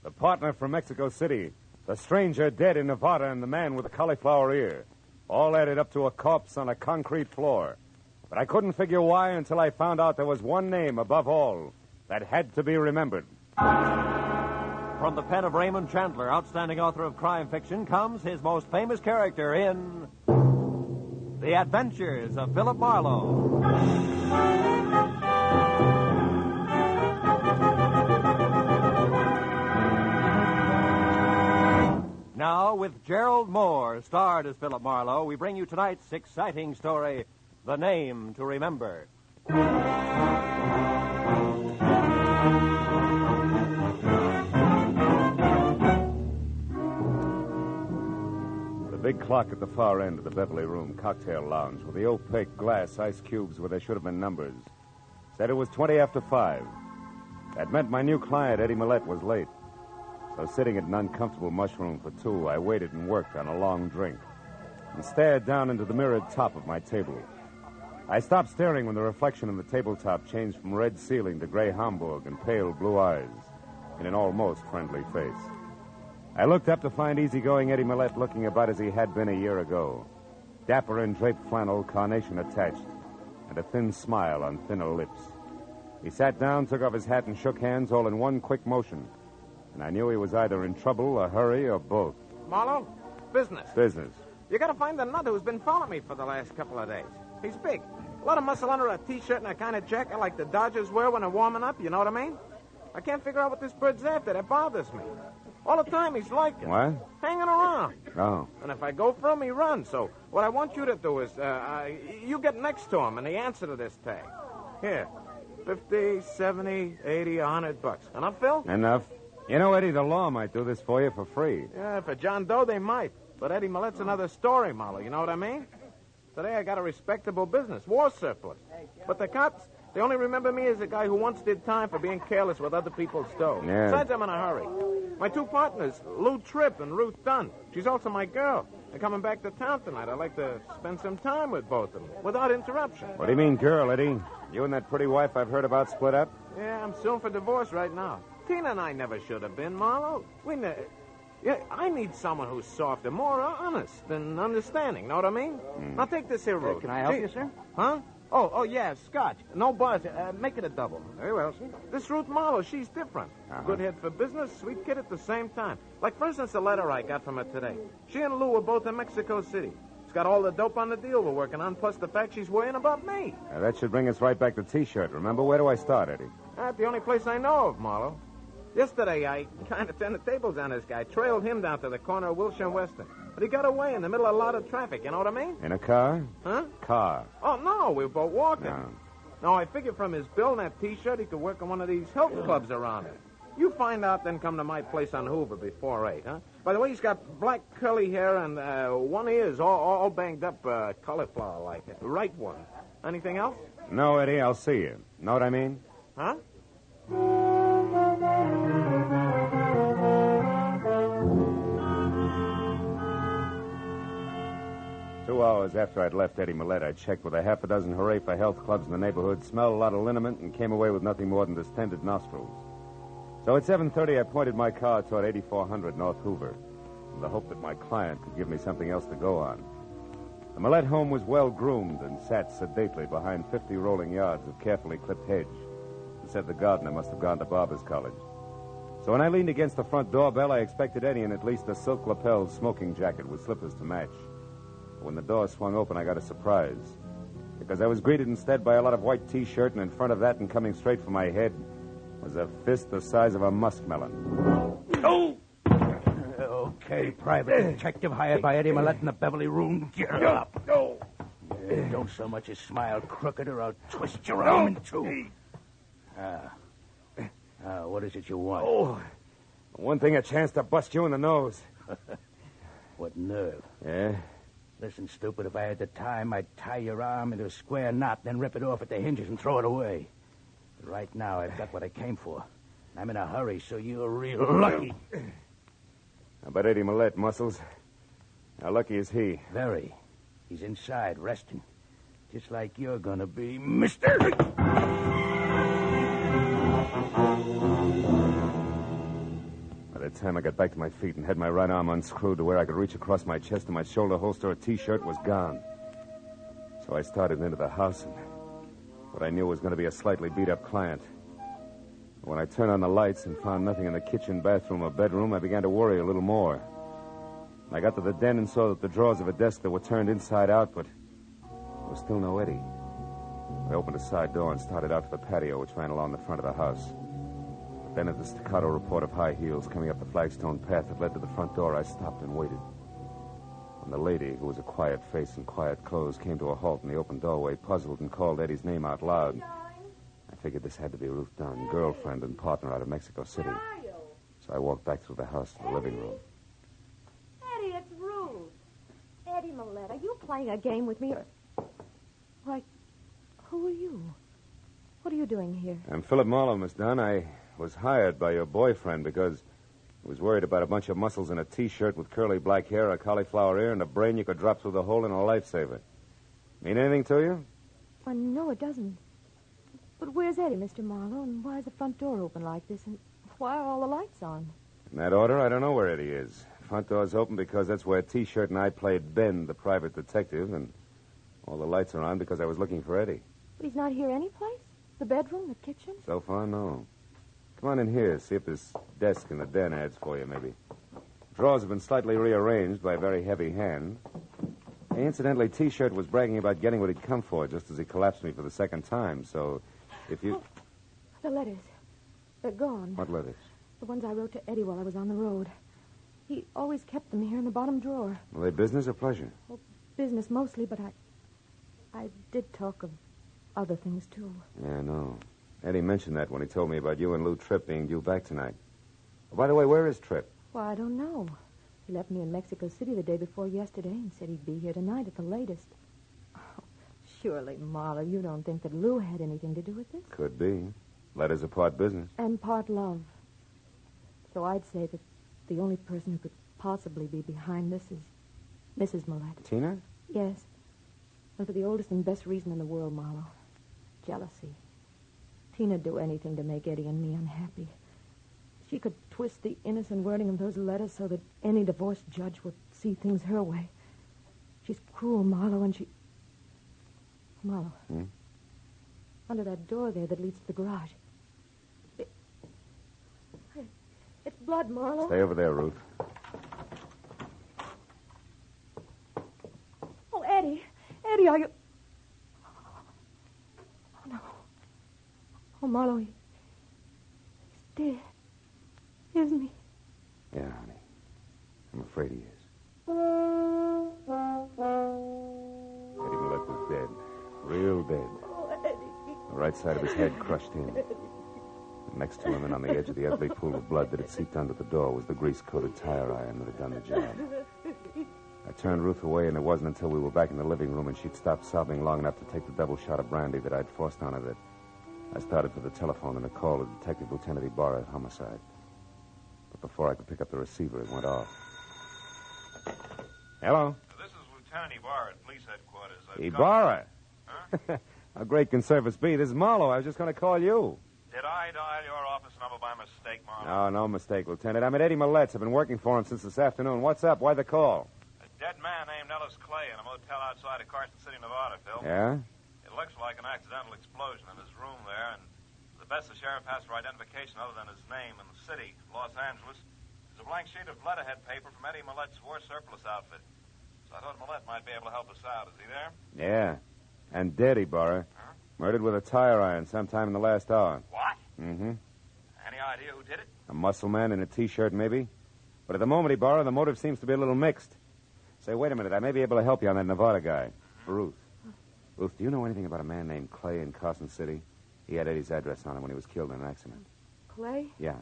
The partner from Mexico City, the stranger dead in Nevada, and the man with the cauliflower ear. All added up to a corpse on a concrete floor. But I couldn't figure why until I found out there was one name above all that had to be remembered. From the pen of Raymond Chandler, outstanding author of crime fiction, comes his most famous character in The Adventures of Phillip Marlow. Now, with Gerald Moore, starred as Phillip Marlowe, we bring you tonight's exciting story, The Name to Remember. The big clock at the far end of the Beverly Room cocktail lounge with the opaque glass ice cubes where there should have been numbers said it was 20 after 5. That meant my new client, Eddie Millette, was late. So sitting at an uncomfortable mushroom for two, I waited and worked on a long drink and stared down into the mirrored top of my table. I stopped staring when the reflection in the tabletop changed from red ceiling to gray Hamburg and pale blue eyes in an almost friendly face. I looked up to find easygoing Eddie Millette looking about as he had been a year ago. Dapper in draped flannel, carnation attached, and a thin smile on thinner lips. He sat down, took off his hat, and shook hands all in one quick motion. And I knew he was either in trouble, a hurry, or both. Marlowe, business. Business. You gotta find the nut who's been following me for the last couple of days. He's big. A lot of muscle under a T-shirt and a kind of jacket like the Dodgers wear when they're warming up, you know what I mean? I can't figure out what this bird's after. That bothers me. All the time he's like it. What? Hanging around. Oh. And if I go for him, he runs. So what I want you to do is, you get next to him and the answer to this tag. Here, 50, 70, 80, $100. Enough, Phil? Enough. You know, Eddie, the law might do this for you for free. Yeah, for John Doe, they might. But Eddie Millette's another story, Marlowe. You know what I mean? Today I got a respectable business, war surplus. But the cops, they only remember me as a guy who once did time for being careless with other people's dough. Yeah. Besides, I'm in a hurry. My two partners, Lou Tripp and Ruth Dunn. She's also my girl. They're coming back to town tonight. I'd like to spend some time with both of them, without interruption. What do you mean, girl, Eddie? You and that pretty wife I've heard about split up? Yeah, I'm suing for divorce right now. Tina and I never should have been, Marlowe. Yeah, I need someone who's softer, more honest and understanding. Know what I mean? Now take this here, Ruth. Can I help you, sir? Huh? Oh, yeah, scotch. No buzz. Make it a double. Very well, sir. This Ruth Marlowe, she's different. Good head for business, sweet kid at the same time. Like, for instance, the letter I got from her today. She and Lou were both in Mexico City. She's got all the dope on the deal we're working on, plus the fact she's worrying about me. Now, that should bring us right back to T-shirt. Remember, where do I start, Eddie? That's the only place I know of, Marlowe. Yesterday, I kind of turned the tables on this guy. Trailed him down to the corner of Wilshire and Western. But he got away in the middle of a lot of traffic, you know what I mean? In a car? Huh? Car. Oh, no, we were both walking. No. No, I figured from his bill and that T-shirt, he could work on one of these health clubs around it. You find out, then come to my place on Hoover before 8, huh? By the way, he's got black curly hair and one ear's all banged up, cauliflower-like. Right one. Anything else? No, Eddie, I'll see you. Know what I mean? Huh? 2 hours after I'd left Eddie Millette, I checked with a half a dozen hooray for health clubs in the neighborhood, smelled a lot of liniment, and came away with nothing more than distended nostrils. So at 7:30, I pointed my car toward 8400 North Hoover, in the hope that my client could give me something else to go on. The Millette home was well-groomed and sat sedately behind 50 rolling yards of carefully clipped hedge. It said the gardener must have gone to barber's college. So when I leaned against the front doorbell, I expected Eddie in at least a silk-lapelled smoking jacket with slippers to match. But when the door swung open, I got a surprise, because I was greeted instead by a lot of white T-shirt, and in front of that and coming straight for my head was a fist the size of a muskmelon. Oh! Okay, private detective hired by Eddie Millette in the Beverly Room. Get up. No. Don't so much as smile crooked or I'll twist your arm in two. What is it you want? Oh, one thing, a chance to bust you in the nose. What nerve. Yeah? Listen, stupid, if I had the time, I'd tie your arm into a square knot, then rip it off at the hinges and throw it away. But right now, I've got what I came for. I'm in a hurry, so you're real lucky. How about Eddie Millette, Muscles? How lucky is he? Very. He's inside, resting. Just like you're gonna be, mister. By By the time I got back to my feet and had my right arm unscrewed to where I could reach across my chest to my shoulder holster, a T-shirt was gone. So I started into the house, and what I knew was going to be a slightly beat-up client. When I turned on the lights and found nothing in the kitchen, bathroom, or bedroom, I began to worry a little more. I got to the den and saw that the drawers of a desk that were turned inside out, but there was still no Eddie. I opened a side door and started out to the patio, which ran along the front of the house. But then at the staccato report of high heels coming up the flagstone path that led to the front door, I stopped and waited. When the lady, who was a quiet face and quiet clothes, came to a halt in the open doorway, puzzled, and called Eddie's name out loud, I figured this had to be Ruth Dunn, girlfriend and partner out of Mexico City. So I walked back through the house to the living room. Eddie, it's Ruth. Eddie Millette, are you playing a game with me or... Why, who are you? What are you doing here? I'm Phillip Marlow, Miss Dunn. I was hired by your boyfriend because he was worried about a bunch of muscles in a T-shirt with curly black hair, a cauliflower ear, and a brain you could drop through the hole in a lifesaver. Mean anything to you? Well, no, it doesn't. But where's Eddie, Mr. Marlowe, and why is the front door open like this, and why are all the lights on? In that order, I don't know where Eddie is. Front door's open because that's where T-shirt and I played Ben, the private detective, and all the lights are on because I was looking for Eddie. But he's not here anyplace? The bedroom, the kitchen? So far, no. Come on in here, see if this desk in the den adds for you, maybe. Drawers have been slightly rearranged by a very heavy hand. Hey, incidentally, T-shirt was bragging about getting what he'd come for just as he collapsed me for the second time, so if you... Oh, the letters. They're gone. What letters? The ones I wrote to Eddie while I was on the road. He always kept them here in the bottom drawer. Were they business or pleasure? Well, business mostly, but I did talk of other things, too. Yeah, I know. Eddie mentioned that when he told me about you and Lou Tripp being due back tonight. Oh, by the way, where is Tripp? Well, I don't know. He left me in Mexico City the day before yesterday and said he'd be here tonight at the latest. Oh, surely, Marlowe, you don't think that Lou had anything to do with this? Could be. Letters are part business. And part love. So I'd say that the only person who could possibly be behind this is Mrs. Millette. Tina? Yes. And for the oldest and best reason in the world, Marlowe. Jealousy. Tina'd do anything to make Eddie and me unhappy. She could twist the innocent wording of those letters so that any divorced judge would see things her way. She's cruel, Marlowe, and she... Marlowe. Hmm? Under that door there that leads to the garage. It's blood, Marlowe. Stay over there, Ruth. Oh, Eddie. Eddie, are you... Oh, no. Oh, Marlowe, he's dead. Isn't he? Yeah, honey. I'm afraid he is. Eddie Millette was dead. Real dead. Oh, Eddie. The right side of his head crushed in. And next to him and on the edge of the ugly pool of blood that had seeped under the door was the grease-coated tire iron that had done the job. I turned Ruth away, and it wasn't until we were back in the living room and she'd stopped sobbing long enough to take the double shot of brandy that I'd forced on her that I started for the telephone and a call to Detective Lieutenant Ibarra at Homicide. But before I could pick up the receiver, it went off. Hello? This is Lieutenant Ibarra at police headquarters. Ibarra? Huh? How great can service be? This is Marlowe. I was just going to call you. Did I dial your office number by mistake, Marlowe? No mistake, Lieutenant. I'm at Eddie Millette's. I've been working for him since this afternoon. What's up? Why the call? A dead man named Ellis Clay in a motel outside of Carson City, Nevada, Phil. Yeah? It looks like an accidental explosion in his room there, and the best the sheriff has for identification other than his name and the city, Los Angeles, is a blank sheet of letterhead paper from Eddie Millette's war surplus outfit. So I thought Millette might be able to help us out. Is he there? Yeah. And dead, Ibarra. Huh? Murdered with a tire iron sometime in the last hour. What? Mm-hmm. Any idea who did it? A muscle man in a T-shirt, maybe. But at the moment, Ibarra, the motive seems to be a little mixed. Say, wait a minute. I may be able to help you on that Nevada guy. Ruth. Ruth, do you know anything about a man named Clay in Carson City? He had Eddie's address on him when he was killed in an accident. Clay? Yeah.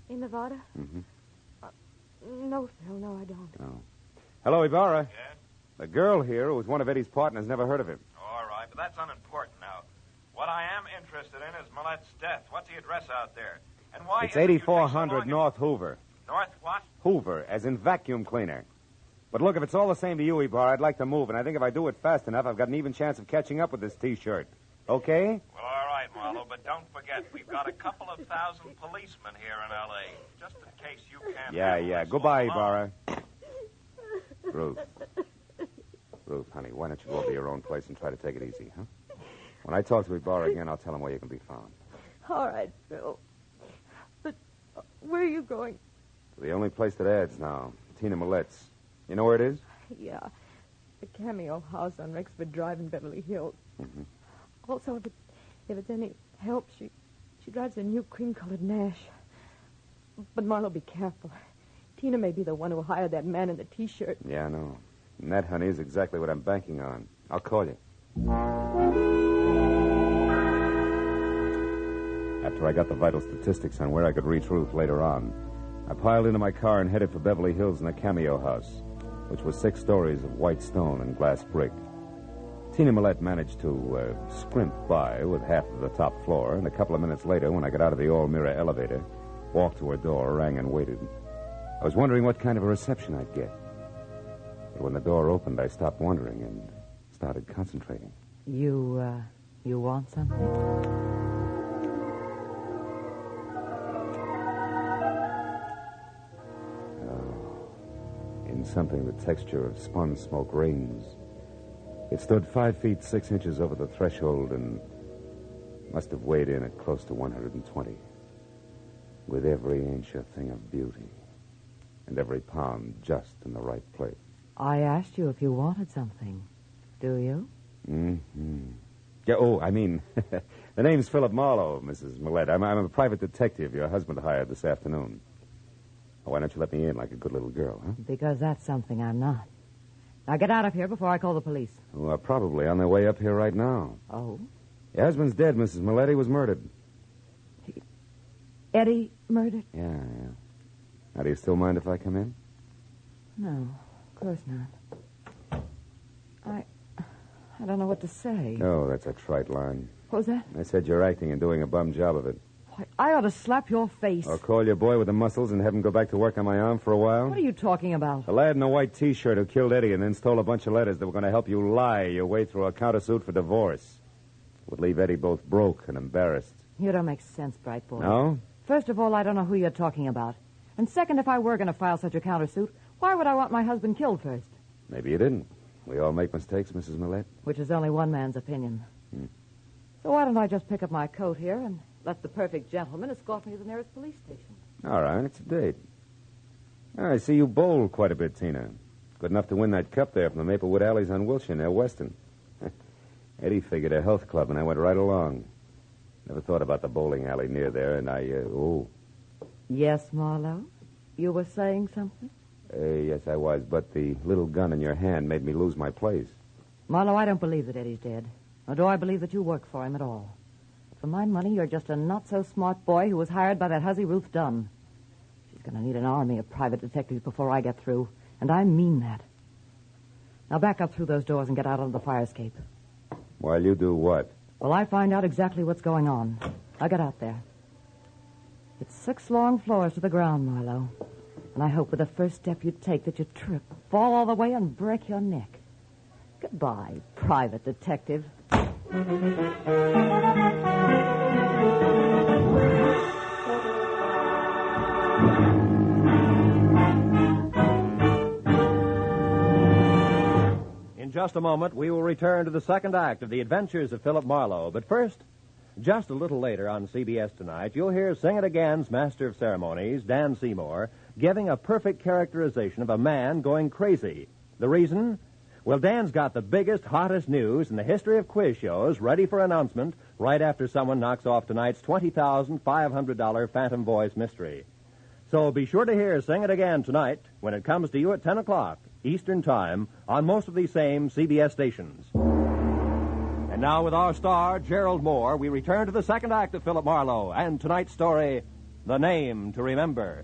In Nevada? Mm-hmm. No, Phil, no, I don't. No. Hello, Ibarra. Yeah? The girl here, who was one of Eddie's partners, never heard of him. All right, but that's unimportant now. What I am interested in is Millette's death. What's the address out there? And why It's is it you take so 8400 long North Hoover. North what? Hoover, as in vacuum cleaner. But look, if it's all the same to you, Ibarra, I'd like to move, and I think if I do it fast enough, I've got an even chance of catching up with this T-shirt. Okay? Well, all right, right, Marlowe, but don't forget, we've got a couple of thousand policemen here in L.A., just in case you can't... Yeah. Goodbye, Ibarra. Ruth. Ruth, honey, why don't you go over to your own place and try to take it easy, huh? When I talk to Ibarra again, I'll tell him where you can be found. All right, Phil. But where are you going? To the only place that adds now, Tina Millet's. You know where it is? Yeah, the Cameo House on Rexford Drive in Beverly Hills. Mm-hmm. Also, if it's any help, she drives a new cream-colored Nash. But Marlowe, be careful. Tina may be the one who hired that man in the T-shirt. Yeah, I know. And that, honey, is exactly what I'm banking on. I'll call you. After I got the vital statistics on where I could reach Ruth later on, I piled into my car and headed for Beverly Hills and the Cameo House, which was 6 stories of white stone and glass brick. Tina Millette managed to scrimp by with half of the top floor, and a couple of minutes later, when I got out of the all-mirror elevator, walked to her door, rang, and waited. I was wondering what kind of a reception I'd get. But when the door opened, I stopped wondering and started concentrating. You want something? In something the texture of spun smoke rings. It stood 5 feet 6 inches over the threshold and must have weighed in at close to 120. With every inch a thing of beauty, and every pound just in the right place. I asked you if you wanted something. Do you? Mm-hmm. Yeah, the name's Phillip Marlow, Mrs. Millette. I'm a private detective your husband hired this afternoon. Why don't you let me in like a good little girl, huh? Because that's something I'm not. Now get out of here before I call the police. Well, probably on their way up here right now. Oh? Your husband's dead, Mrs. Millette. He was murdered. Eddie murdered? Yeah. Now, do you still mind if I come in? No, of course not. I don't know what to say. Oh, that's a trite line. What was that? I said you're acting and doing a bum job of it. Why, I ought to slap your face. Or call your boy with the muscles and have him go back to work on my arm for a while? What are you talking about? The lad in a white T-shirt who killed Eddie and then stole a bunch of letters that were going to help you lie your way through a countersuit for divorce. Would leave Eddie both broke and embarrassed. You don't make sense, bright boy. No? First of all, I don't know who you're talking about. And second, if I were going to file such a countersuit, why would I want my husband killed first? Maybe you didn't. We all make mistakes, Mrs. Millette. Which is only one man's opinion. So why don't I just pick up my coat here and let the perfect gentleman escort me to the nearest police station? All right, it's a date. I see you bowled quite a bit, Tina. Good enough to win that cup there from the Maplewood Alleys on Wilshire near Weston. Eddie figured a health club, and I went right along. Never thought about the bowling alley near there, and Yes, Marlowe? You were saying something? Yes, I was, but the little gun in your hand made me lose my place. Marlowe, I don't believe that Eddie's dead. Nor do I believe that you work for him at all. For my money, you're just a not-so-smart boy who was hired by that hussy Ruth Dunn. She's going to need an army of private detectives before I get through, and I mean that. Now back up through those doors and get out onto the fire escape. While you do what? Well, I find out exactly what's going on. I'll get out there. It's 6 long floors to the ground, Marlowe. And I hope with the first step you take that you trip, fall all the way, and break your neck. Goodbye, private detective. In just a moment, we will return to the second act of The Adventures of Phillip Marlow. But first, just a little later on CBS tonight, you'll hear Sing It Again's Master of Ceremonies, Dan Seymour, giving a perfect characterization of a man going crazy. The reason? Well, Dan's got the biggest, hottest news in the history of quiz shows ready for announcement right after someone knocks off tonight's $20,500 Phantom Voice mystery. So be sure to hear Sing It Again tonight when it comes to you at 10 o'clock Eastern Time on most of these same CBS stations. And now with our star, Gerald Moore, we return to the second act of Phillip Marlow and tonight's story, The Name to Remember.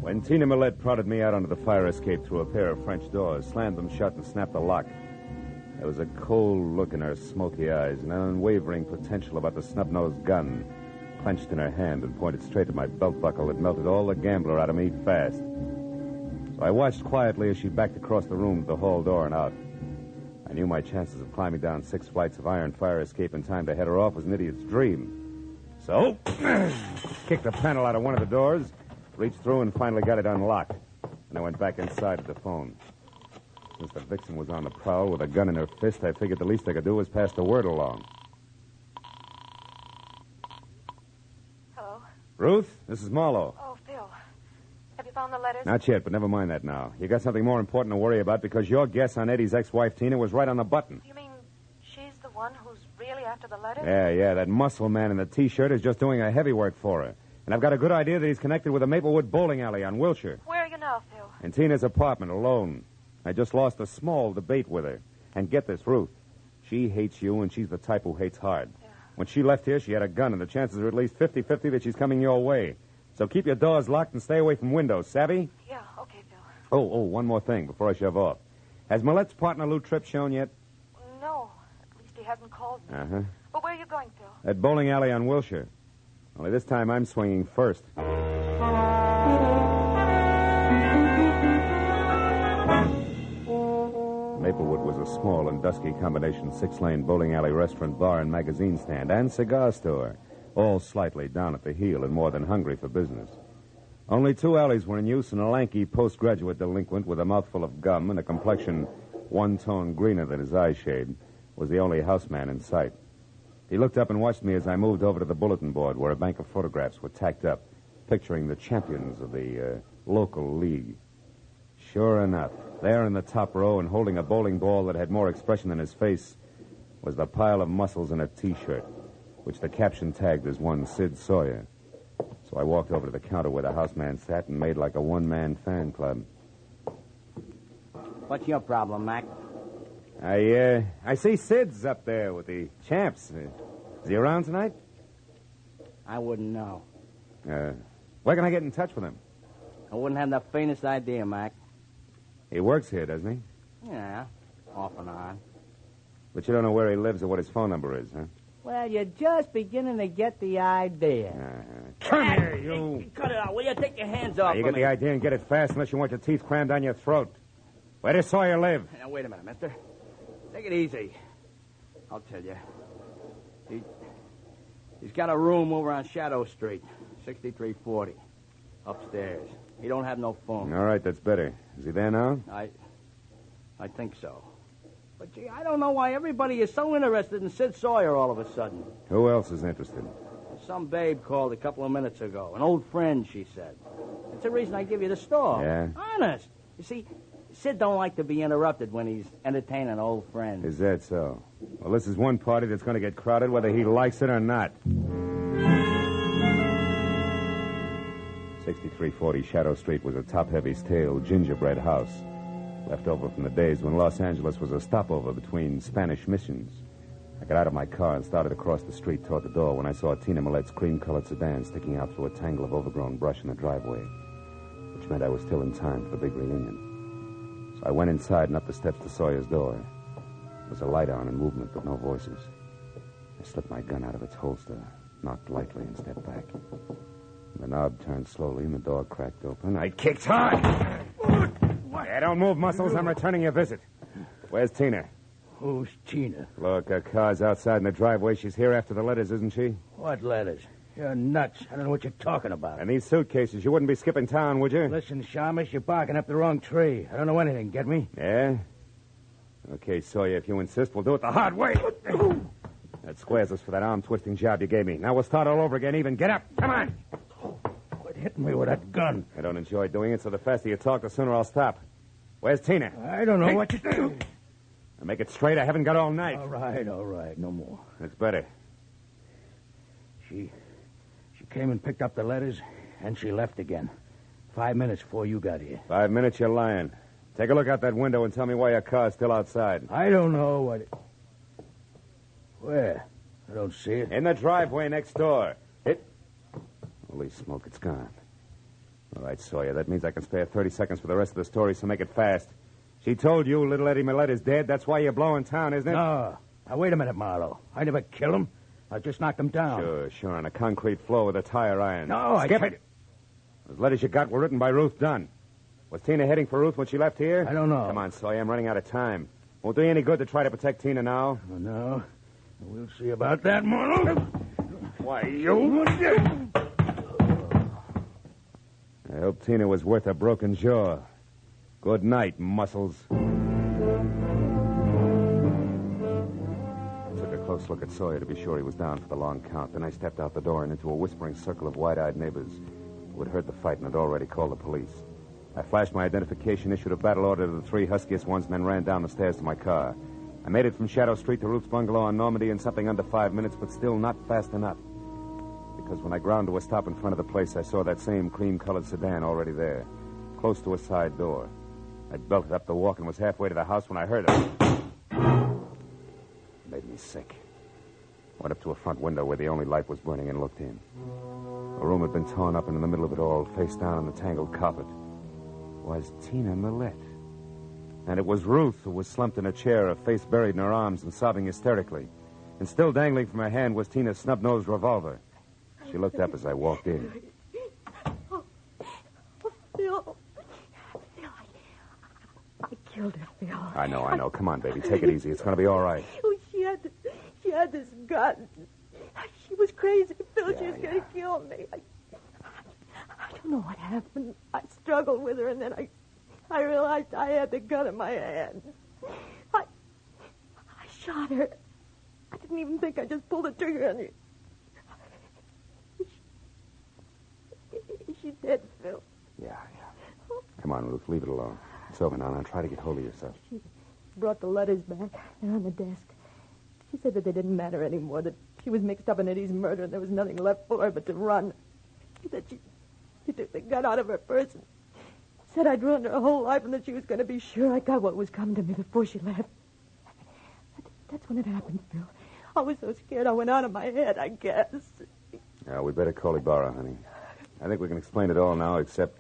When Tina Millette prodded me out onto the fire escape through a pair of French doors, slammed them shut, and snapped the lock, there was a cold look in her smoky eyes and an unwavering potential about the snub-nosed gun clenched in her hand and pointed straight at my belt buckle that melted all the gambler out of me fast. So I watched quietly as she backed across the room to the hall door and out. I knew my chances of climbing down 6 flights of iron fire escape in time to head her off was an idiot's dream. So, kicked the panel out of one of the doors, reached through and finally got it unlocked. And I went back inside at the phone. Since the vixen was on the prowl with a gun in her fist, I figured the least I could do was pass the word along. Hello? Ruth, this is Marlow. Oh, Phil. Have you found the letters? Not yet, but never mind that now. You got something more important to worry about because your guess on Eddie's ex-wife, Tina, was right on the button. You mean she's the one who's really after the letters? Yeah, that muscle man in the T-shirt is just doing a heavy work for her. And I've got a good idea that he's connected with the Maplewood bowling alley on Wilshire. Where are you now, Phil? In Tina's apartment, alone. I just lost a small debate with her. And get this, Ruth. She hates you, and she's the type who hates hard. Yeah. When she left here, she had a gun, and the chances are at least 50-50 that she's coming your way. So keep your doors locked and stay away from windows, savvy? Yeah, okay, Phil. Oh, one more thing before I shove off. Has Millette's partner, Lou Tripp, shown yet? No, at least he hasn't called me. Uh-huh. But where are you going, Phil? That bowling alley on Wilshire. Only this time I'm swinging first. Maplewood was a small and dusky combination 6-lane bowling alley restaurant, bar, and magazine stand, and cigar store, all slightly down at the heel and more than hungry for business. Only 2 alleys were in use, and a lanky postgraduate delinquent with a mouthful of gum and a complexion one tone greener than his eyeshade was the only houseman in sight. He looked up and watched me as I moved over to the bulletin board where a bank of photographs were tacked up, picturing the champions of the local league. Sure enough, there in the top row and holding a bowling ball that had more expression than his face was the pile of muscles in a T-shirt, which the caption tagged as one Sid Sawyer. So I walked over to the counter where the houseman sat and made like a one-man fan club. What's your problem, Mac? I see Sid's up there with the champs. Is he around tonight? I wouldn't know. Where can I get in touch with him? I wouldn't have the faintest idea, Mac. He works here, doesn't he? Yeah, off and on. But you don't know where he lives or what his phone number is, huh? Well, you're just beginning to get the idea. Come here, you. Cut it out, will you? Take your hands off You of get me. the idea and get it fast unless you want your teeth crammed down your throat. Where does Sawyer live? Now, wait a minute, mister. Take it easy. I'll tell you. He's got a room over on Shadow Street, 6340, upstairs. He don't have no phone. All right, that's better. Is he there now? I think so. But, gee, I don't know why everybody is so interested in Sid Sawyer all of a sudden. Who else is interested? Some babe called a couple of minutes ago. An old friend, she said. That's the reason I give you the store. Yeah? Honest. You see, Sid don't like to be interrupted when he's entertaining old friends. Is that so? Well, this is one party that's going to get crowded whether he likes it or not. 6340 Shadow Street was a top-heavy stale gingerbread house, left over from the days when Los Angeles was a stopover between Spanish missions. I got out of my car and started across the street toward the door when I saw Tina Millette's cream-colored sedan sticking out through a tangle of overgrown brush in the driveway, which meant I was still in time for the big reunion. So I went inside and up the steps to Sawyer's door. There was a light on and movement, but no voices. I slipped my gun out of its holster, knocked lightly, and stepped back. The knob turned slowly, and the door cracked open. I kicked hard. Yeah, don't move, Muscles. I'm returning your visit. Where's Tina? Who's Tina? Look, her car's outside in the driveway. She's here after the letters, isn't she? What letters? You're nuts. I don't know what you're talking about. And these suitcases, you wouldn't be skipping town, would you? Listen, Shamus, you're barking up the wrong tree. I don't know anything, get me? Yeah? Okay, Sawyer, if you insist, we'll do it the hard way. That squares us for that arm-twisting job you gave me. Now we'll start all over again even. Get up. Come on. Quit hitting me with that gun. I don't enjoy doing it, so the faster you talk, the sooner I'll stop. Where's Tina? I don't know what you do. Now make it straight. I haven't got all night. All right. No more. That's better. She came and picked up the letters, and she left again. 5 minutes before you got here. 5 minutes, you're lying. Take a look out that window and tell me why your car's still outside. I don't know what... Where? I don't see it. In the driveway next door. Holy smoke, it's gone. All right, Sawyer, that means I can spare 30 seconds for the rest of the story, so make it fast. She told you little Eddie Millette is dead. That's why you're blowing town, isn't it? No. Now, wait a minute, Marlowe. I never killed him. I just knocked him down. Sure, on a concrete floor with a tire iron. No, Skip it. Those letters you got were written by Ruth Dunn. Was Tina heading for Ruth when she left here? I don't know. Come on, Sawyer. I'm running out of time. Won't do you any good to try to protect Tina now. Oh, no. We'll see about that, Marlowe. Why, you... I hope Tina was worth a broken jaw. Good night, muscles. I took a close look at Sawyer to be sure he was down for the long count. Then I stepped out the door and into a whispering circle of wide-eyed neighbors who had heard the fight and had already called the police. I flashed my identification, issued a battle order to the three huskiest ones, and then ran down the stairs to my car. I made it from Shadow Street to Ruth's bungalow on Normandy in something under 5 minutes, but still not fast enough. Because when I ground to a stop in front of the place, I saw that same cream-colored sedan already there, close to a side door. I belted up the walk and was halfway to the house when I heard it. It made me sick. Went up to a front window where the only light was burning and looked in. The room had been torn up, and in the middle of it all, face down on the tangled carpet, was Tina Millette. And it was Ruth who was slumped in a chair, her face buried in her arms and sobbing hysterically. And still dangling from her hand was Tina's snub-nosed revolver. She looked up as I walked in. Oh, Phil. I killed her, Phil. I know. Come on, baby. Take it easy. It's going to be all right. Oh, she had this gun. She was crazy, Phil. She was going to kill me. I don't know what happened. I struggled with her, and then I realized I had the gun in my hand. I shot her. I didn't even think. I just pulled the trigger on her. Is she dead, Phil? Yeah. Come on, Ruth. Leave it alone. It's over now. Now try to get hold of yourself. She brought the letters back. They're on the desk. She said that they didn't matter anymore, that she was mixed up in Eddie's murder and there was nothing left for her but to run. She said she took the gun out of her purse and said I'd ruined her whole life and that she was going to be sure I got what was coming to me before she left. That's when it happened, Phil. I was so scared I went out of my head, I guess. Yeah, we better call Ibarra, honey. I think we can explain it all now, except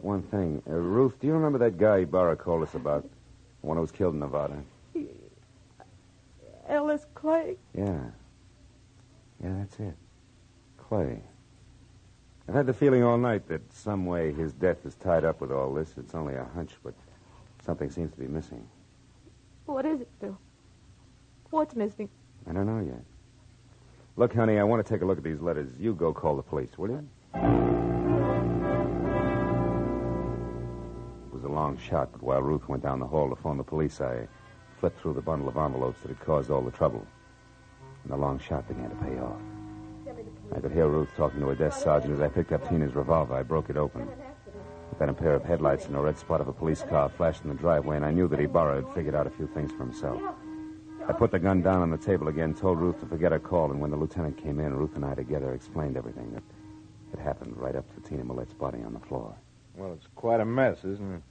one thing. Ruth, do you remember that guy Ibarra called us about? The one who was killed in Nevada? Ellis Clay? Yeah, that's it. Clay. I've had the feeling all night that some way his death is tied up with all this. It's only a hunch, but something seems to be missing. What is it, Phil? What's missing? I don't know yet. Look, honey, I want to take a look at these letters. You go call the police, will you? It was a long shot, but while Ruth went down the hall to phone the police, I flipped through the bundle of envelopes that had caused all the trouble. And the long shot began to pay off. I could hear Ruth talking to a desk sergeant as I picked up Tina's revolver. I broke it open. Then a pair of headlights and a red spot of a police car flashed in the driveway, and I knew that Ibarra had figured out a few things for himself. I put the gun down on the table again, told Ruth to forget her call, and when the lieutenant came in, Ruth and I together explained everything that had happened right up to Tina Millette's body on the floor. Well, it's quite a mess, isn't it?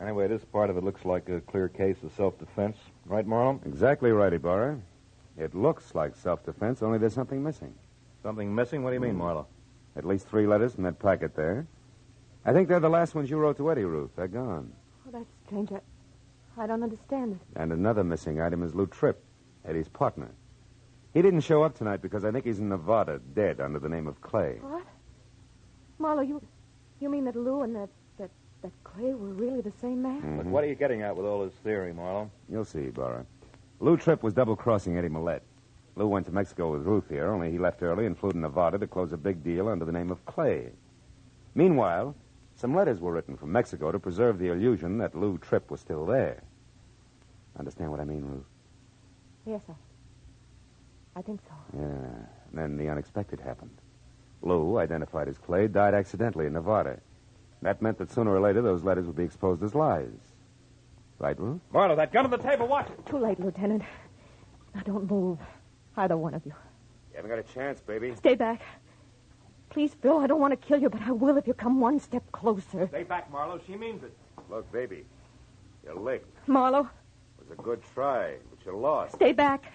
Anyway, this part of it looks like a clear case of self-defense. Right, Marlowe? Exactly right, Ibarra. It looks like self-defense, only there's something missing. Something missing? What do you mean, Marlowe? At least 3 letters from that packet there. I think they're the last ones you wrote to Eddie, Ruth. They're gone. Oh, that's strange. I don't understand it. And another missing item is Lou Tripp, Eddie's partner. He didn't show up tonight because I think he's in Nevada, dead under the name of Clay. What? Marlowe, you mean that Lou and that Clay were really the same man? Mm-hmm. Look, what are you getting at with all this theory, Marlowe? You'll see, Ibarra. Lou Tripp was double-crossing Eddie Millette. Lou went to Mexico with Ruth here, only he left early and flew to Nevada to close a big deal under the name of Clay. Meanwhile, some letters were written from Mexico to preserve the illusion that Lou Tripp was still there. Understand what I mean, Ruth? Yes, I think so. Yeah. And then the unexpected happened. Lou, identified as Clay, died accidentally in Nevada. That meant that sooner or later those letters would be exposed as lies. Right, Ruth? Marlowe, that gun on the table, watch it. Too late, Lieutenant. Now, don't move. Either one of you. You haven't got a chance, baby. Stay back. Please, Phil, I don't want to kill you, but I will if you come one step closer. Stay back, Marlowe. She means it. Look, baby, you licked. Marlowe, It was a good try, but you lost. stay back.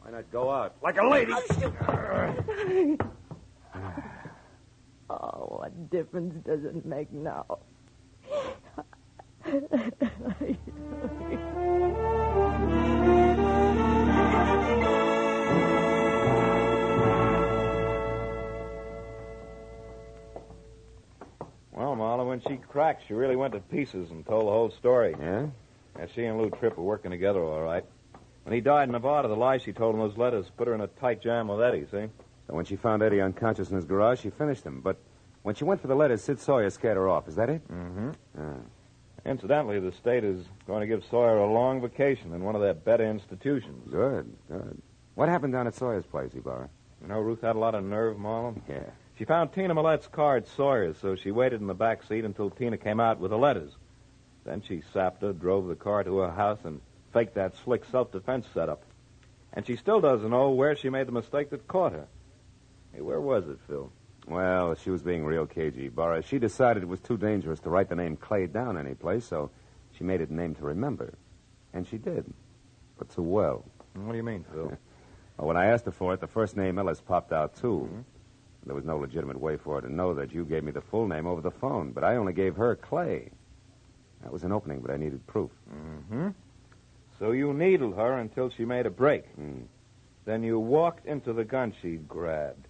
Why not go out? Like a lady. Oh, what difference does it make now? Well, Marlowe, when she cried fact, she really went to pieces and told the whole story. Yeah? Yeah, she and Lou Tripp were working together all right. When he died in Nevada, the lie she told in those letters put her in a tight jam with Eddie, see? So when she found Eddie unconscious in his garage, she finished him. But when she went for the letters, Sid Sawyer scared her off. Is that it? Mm-hmm. Ah. Incidentally, the state is going to give Sawyer a long vacation in one of their better institutions. Good, good. What happened down at Sawyer's place, Ibarra? You know, Ruth had a lot of nerve, Marlowe. Yeah. She found Tina Millette's car at Sawyer's, so she waited in the back seat until Tina came out with the letters. Then she sapped her, drove the car to her house, and faked that slick self-defense setup. And she still doesn't know where she made the mistake that caught her. Hey, where was it, Phil? Well, she was being real cagey, Ibarra. She decided it was too dangerous to write the name Clay down anyplace, so she made it a name to remember. And she did. But too well. What do you mean, Phil? Well, when I asked her for it, the first name Ellis popped out, too. Mm-hmm. There was no legitimate way for her to know that you gave me the full name over the phone, but I only gave her Clay. That was an opening, but I needed proof. Mm-hmm. So you needled her until she made a break. Mm. Then you walked into the gun she'd grabbed.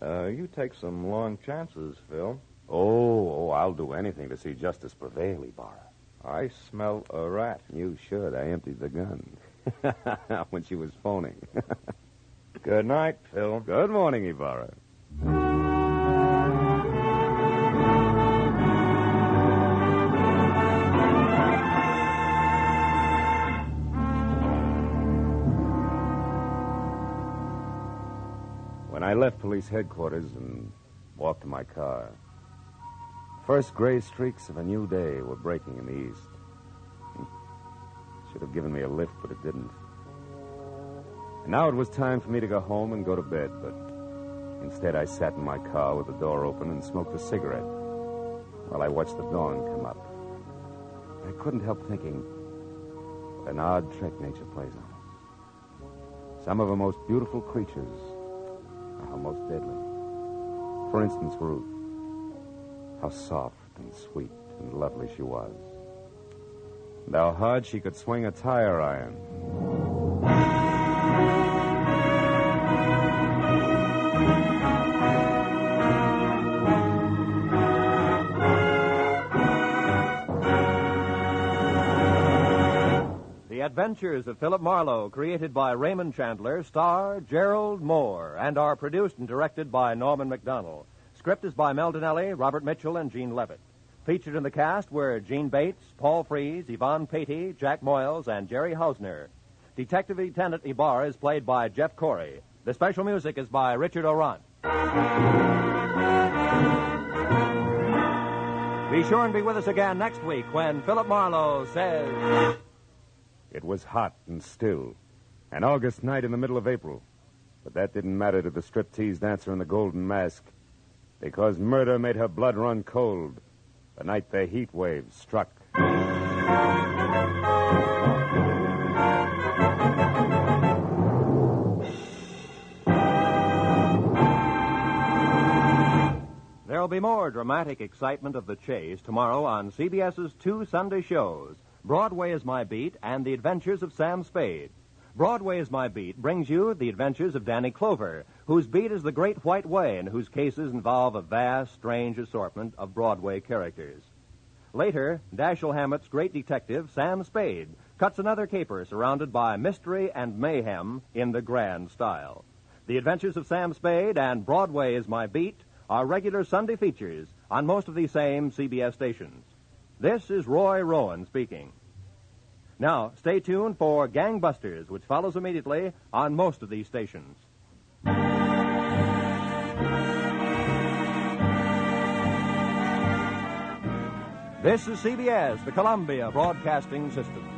You take some long chances, Phil. Oh, I'll do anything to see justice prevail, Ibarra. I smell a rat. You should. I emptied the gun. When she was phoning. Good night, Phil. Good morning, Ibarra. When I left police headquarters and walked to my car, first gray streaks of a new day were breaking in the east. Should have given me a lift, but it didn't. And now it was time for me to go home and go to bed, but instead I sat in my car with the door open and smoked a cigarette while I watched the dawn come up. I couldn't help thinking what an odd trick nature plays on us. Some of her most beautiful creatures are her most deadly. For instance, Ruth. How soft and sweet and lovely she was. And how hard she could swing a tire iron. The Adventures of Phillip Marlow, created by Raymond Chandler, star Gerald Moore, and are produced and directed by Norman MacDonald. Script is by Mel Donnelly, Robert Mitchell, and Gene Levitt. Featured in the cast were Gene Bates, Paul Frees, Yvonne Patey, Jack Moyles, and Jerry Hausner. Detective Lieutenant Ibarra is played by Jeff Corey. The special music is by Richard Orant. Be sure and be with us again next week when Phillip Marlow says... It was hot and still, an August night in the middle of April. But that didn't matter to the striptease dancer in the golden mask, because murder made her blood run cold the night the heat wave struck. There'll be more dramatic excitement of the chase tomorrow on CBS's two Sunday shows, Broadway is My Beat and The Adventures of Sam Spade. Broadway is My Beat brings you The Adventures of Danny Clover, whose beat is the Great White Way and whose cases involve a vast, strange assortment of Broadway characters. Later, Dashiell Hammett's great detective, Sam Spade, cuts another caper surrounded by mystery and mayhem in the grand style. The Adventures of Sam Spade and Broadway is My Beat are regular Sunday features on most of these same CBS stations. This is Roy Rowan speaking. Now, stay tuned for Gangbusters, which follows immediately on most of these stations. This is CBS, the Columbia Broadcasting System.